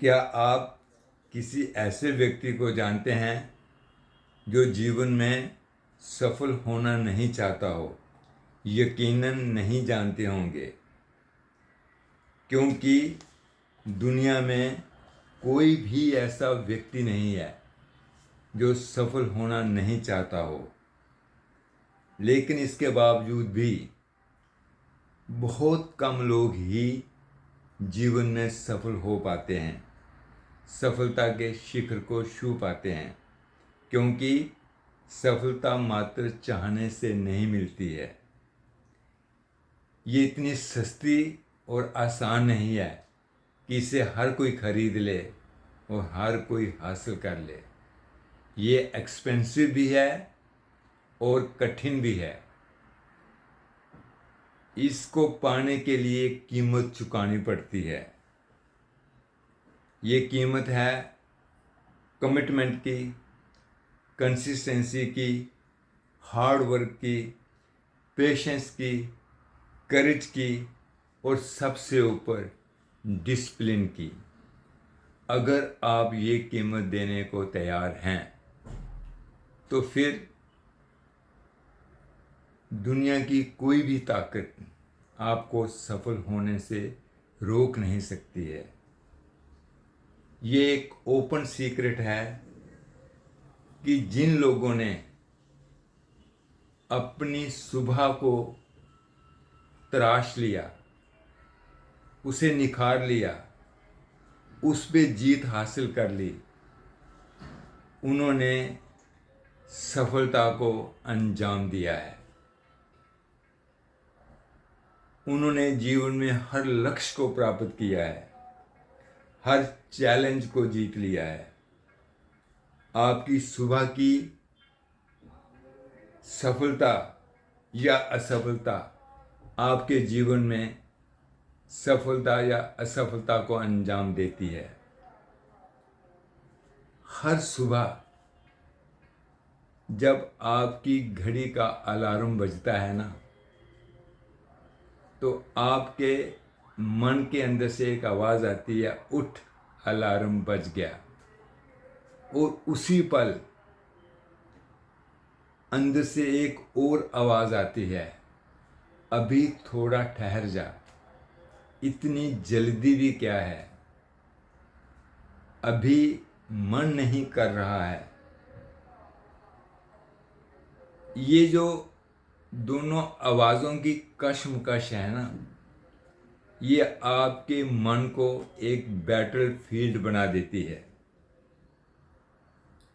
क्या आप किसी ऐसे व्यक्ति को जानते हैं जो जीवन में सफल होना नहीं चाहता हो? यकीनन नहीं जानते होंगे, क्योंकि दुनिया में कोई भी ऐसा व्यक्ति नहीं है जो सफल होना नहीं चाहता हो। लेकिन इसके बावजूद भी बहुत कम लोग ही जीवन में सफल हो पाते हैं, सफलता के शिखर को छू पाते हैं, क्योंकि सफलता मात्र चाहने से नहीं मिलती है। ये इतनी सस्ती और आसान नहीं है कि इसे हर कोई खरीद ले और हर कोई हासिल कर ले। ये एक्सपेंसिव भी है और कठिन भी है। इसको पाने के लिए कीमत चुकानी पड़ती है। ये कीमत है कमिटमेंट की, कंसिस्टेंसी की, हार्ड वर्क की, पेशेंस की, करेज की और सबसे ऊपर डिसिप्लिन की। अगर आप ये कीमत देने को तैयार हैं तो फिर दुनिया की कोई भी ताकत आपको सफल होने से रोक नहीं सकती है। ये एक ओपन सीक्रेट है कि जिन लोगों ने अपनी सुबह को तराश लिया, उसे निखार लिया, उस पे जीत हासिल कर ली, उन्होंने सफलता को अंजाम दिया है। उन्होंने जीवन में हर लक्ष्य को प्राप्त किया है, हर चैलेंज को जीत लिया है। आपकी सुबह की सफलता या असफलता आपके जीवन में सफलता या असफलता को अंजाम देती है। हर सुबह जब आपकी घड़ी का अलार्म बजता है ना, तो आपके मन के अंदर से एक आवाज़ आती है, उठ, अलार्म बज गया। और उसी पल अंदर से एक और आवाज़ आती है, अभी थोड़ा ठहर जा, इतनी जल्दी भी क्या है, अभी मन नहीं कर रहा है। ये जो दोनों आवाज़ों की कशमकश है ना, ये आपके मन को एक बैटल फील्ड बना देती है।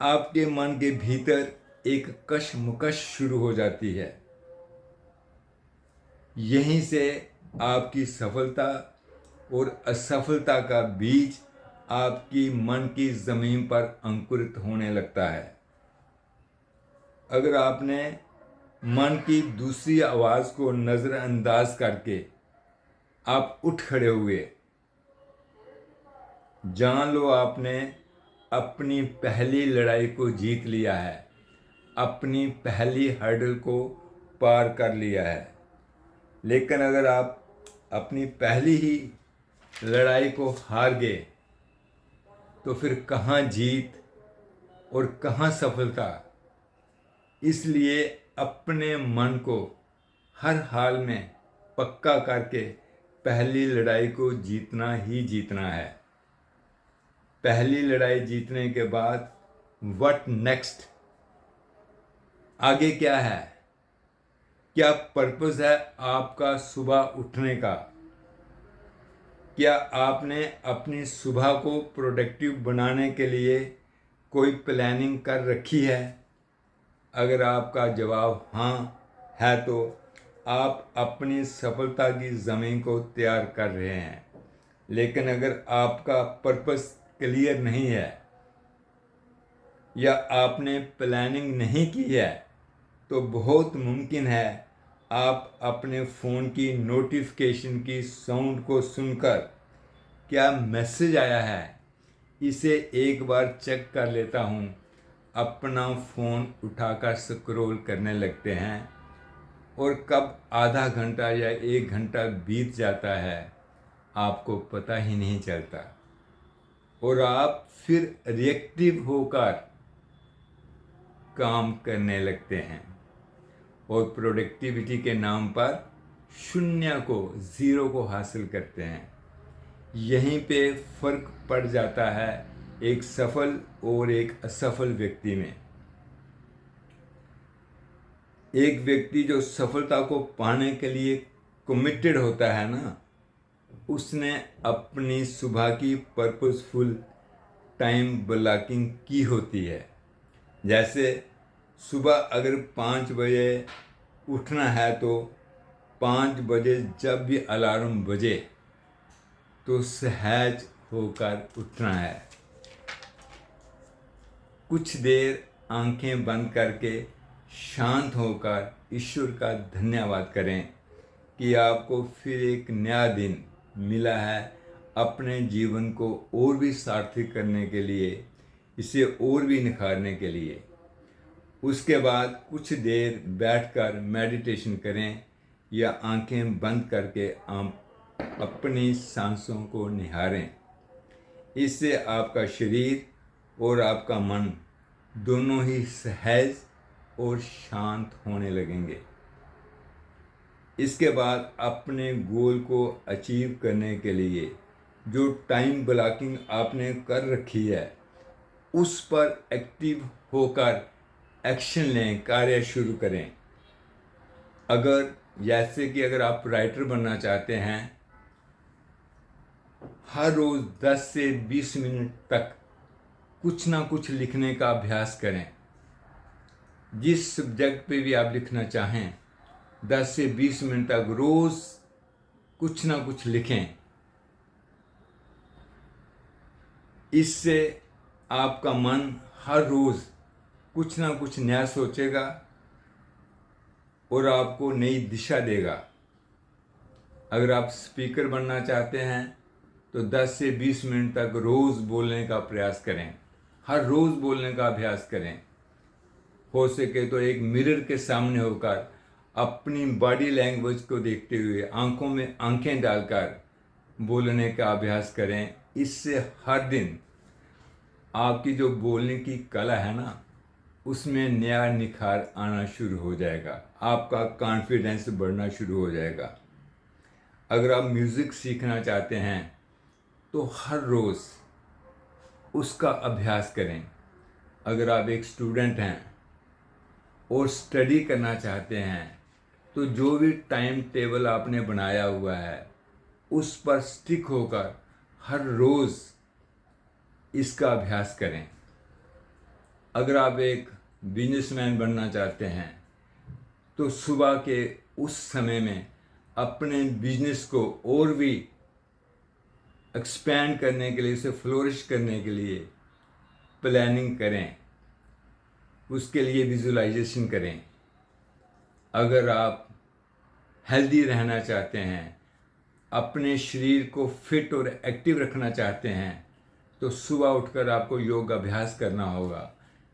आपके मन के भीतर एक कशमकश शुरू हो जाती है। यहीं से आपकी सफलता और असफलता का बीज आपकी मन की ज़मीन पर अंकुरित होने लगता है। अगर आपने मन की दूसरी आवाज़ को नज़रअंदाज करके आप उठ खड़े हुए, जान लो आपने अपनी पहली लड़ाई को जीत लिया है, अपनी पहली हर्डल को पार कर लिया है। लेकिन अगर आप अपनी पहली ही लड़ाई को हार गए तो फिर कहाँ जीत और कहाँ सफलता। इसलिए अपने मन को हर हाल में पक्का करके पहली लड़ाई को जीतना ही जीतना है। पहली लड़ाई जीतने के बाद व्हाट नेक्स्ट, आगे क्या है, क्या पर्पस है आपका सुबह उठने का? क्या आपने अपनी सुबह को प्रोडक्टिव बनाने के लिए कोई प्लानिंग कर रखी है? अगर आपका जवाब हाँ है तो आप अपनी सफलता की ज़मीन को तैयार कर रहे हैं। लेकिन अगर आपका पर्पस क्लियर नहीं है या आपने प्लानिंग नहीं की है, तो बहुत मुमकिन है आप अपने फ़ोन की नोटिफिकेशन की साउंड को सुनकर क्या मैसेज आया है इसे एक बार चेक कर लेता हूँ, अपना फ़ोन उठाकर स्क्रॉल करने लगते हैं और कब आधा घंटा या 1 घंटा बीत जाता है आपको पता ही नहीं चलता। और आप फिर रिएक्टिव होकर काम करने लगते हैं और प्रोडक्टिविटी के नाम पर शून्य को, ज़ीरो को हासिल करते हैं। यहीं पे फर्क पड़ जाता है एक सफल और एक असफल व्यक्ति में। एक व्यक्ति जो सफलता को पाने के लिए कमिटेड होता है ना, उसने अपनी सुबह की पर्पसफुल टाइम ब्लॉकिंग की होती है। जैसे सुबह अगर 5 बजे उठना है तो 5 बजे जब भी अलार्म बजे तो सहज होकर उठना है। कुछ देर आंखें बंद करके शांत होकर ईश्वर का धन्यवाद करें कि आपको फिर एक नया दिन मिला है अपने जीवन को और भी सार्थक करने के लिए, इसे और भी निखारने के लिए। उसके बाद कुछ देर बैठकर मेडिटेशन करें या आंखें बंद करके आप अपनी सांसों को निहारें। इससे आपका शरीर और आपका मन दोनों ही सहज और शांत होने लगेंगे। इसके बाद अपने गोल को अचीव करने के लिए जो टाइम ब्लॉकिंग आपने कर रखी है उस पर एक्टिव होकर एक्शन लें, कार्य शुरू करें। अगर आप राइटर बनना चाहते हैं, हर रोज़ 10 से 20 मिनट तक कुछ ना कुछ लिखने का अभ्यास करें। जिस सब्जेक्ट पे भी आप लिखना चाहें 10 से 20 मिनट तक रोज़ कुछ ना कुछ लिखें। इससे आपका मन हर रोज़ कुछ ना कुछ नया सोचेगा और आपको नई दिशा देगा। अगर आप स्पीकर बनना चाहते हैं तो 10 से 20 मिनट तक रोज़ बोलने का प्रयास करें, हर रोज़ बोलने का अभ्यास करें। हो सके तो एक मिरर के सामने होकर अपनी बॉडी लैंग्वेज को देखते हुए आंखों में आंखें डालकर बोलने का अभ्यास करें। इससे हर दिन आपकी जो बोलने की कला है ना, उसमें नया निखार आना शुरू हो जाएगा, आपका कॉन्फिडेंस बढ़ना शुरू हो जाएगा। अगर आप म्यूज़िक सीखना चाहते हैं तो हर रोज़ उसका अभ्यास करें। अगर आप एक स्टूडेंट हैं और स्टडी करना चाहते हैं तो जो भी टाइम टेबल आपने बनाया हुआ है उस पर स्टिक होकर हर रोज़ इसका अभ्यास करें। अगर आप एक बिजनेसमैन बनना चाहते हैं तो सुबह के उस समय में अपने बिजनेस को और भी एक्सपैंड करने के लिए, उसे फ्लोरिश करने के लिए प्लानिंग करें, उसके लिए विजुलाइजेशन करें। अगर आप हेल्दी रहना चाहते हैं, अपने शरीर को फिट और एक्टिव रखना चाहते हैं तो सुबह उठकर आपको योग अभ्यास करना होगा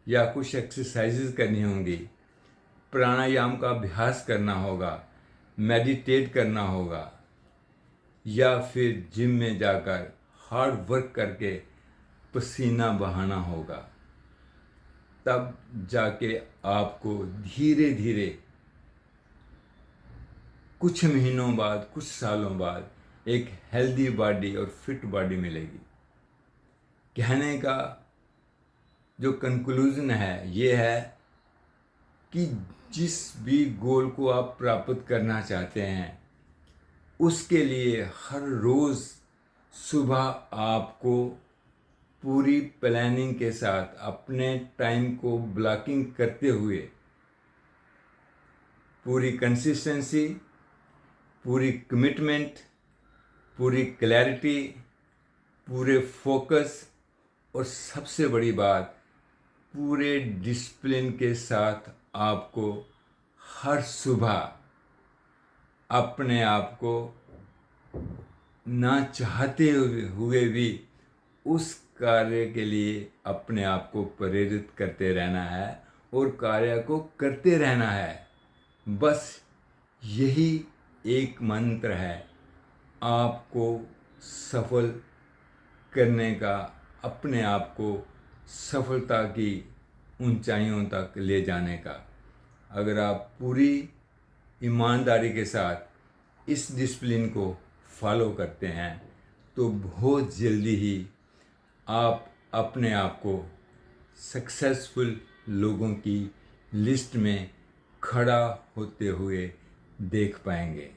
या कुछ एक्सरसाइजेज करनी होंगी, प्राणायाम का अभ्यास करना होगा, मेडिटेट करना होगा या फिर जिम में जाकर हार्ड वर्क करके पसीना बहाना होगा। तब जाके आपको धीरे धीरे कुछ महीनों बाद, कुछ सालों बाद एक हेल्दी बॉडी और फिट बॉडी मिलेगी। कहने का जो कंक्लूजन है ये है कि जिस भी गोल को आप प्राप्त करना चाहते हैं उसके लिए हर रोज़ सुबह आपको पूरी प्लानिंग के साथ अपने टाइम को ब्लॉकिंग करते हुए पूरी कंसिस्टेंसी, पूरी कमिटमेंट, पूरी क्लैरिटी, पूरे फोकस और सबसे बड़ी बात पूरे डिसिप्लिन के साथ आपको हर सुबह अपने आप को ना चाहते हुए भी उस कार्य के लिए अपने आप को प्रेरित करते रहना है और कार्य को करते रहना है। बस यही एक मंत्र है आपको सफल करने का, अपने आप को सफलता की ऊंचाइयों तक ले जाने का। अगर आप पूरी ईमानदारी के साथ इस डिसिप्लिन को फॉलो करते हैं तो बहुत जल्दी ही आप अपने आप को सक्सेसफुल लोगों की लिस्ट में खड़ा होते हुए देख पाएंगे।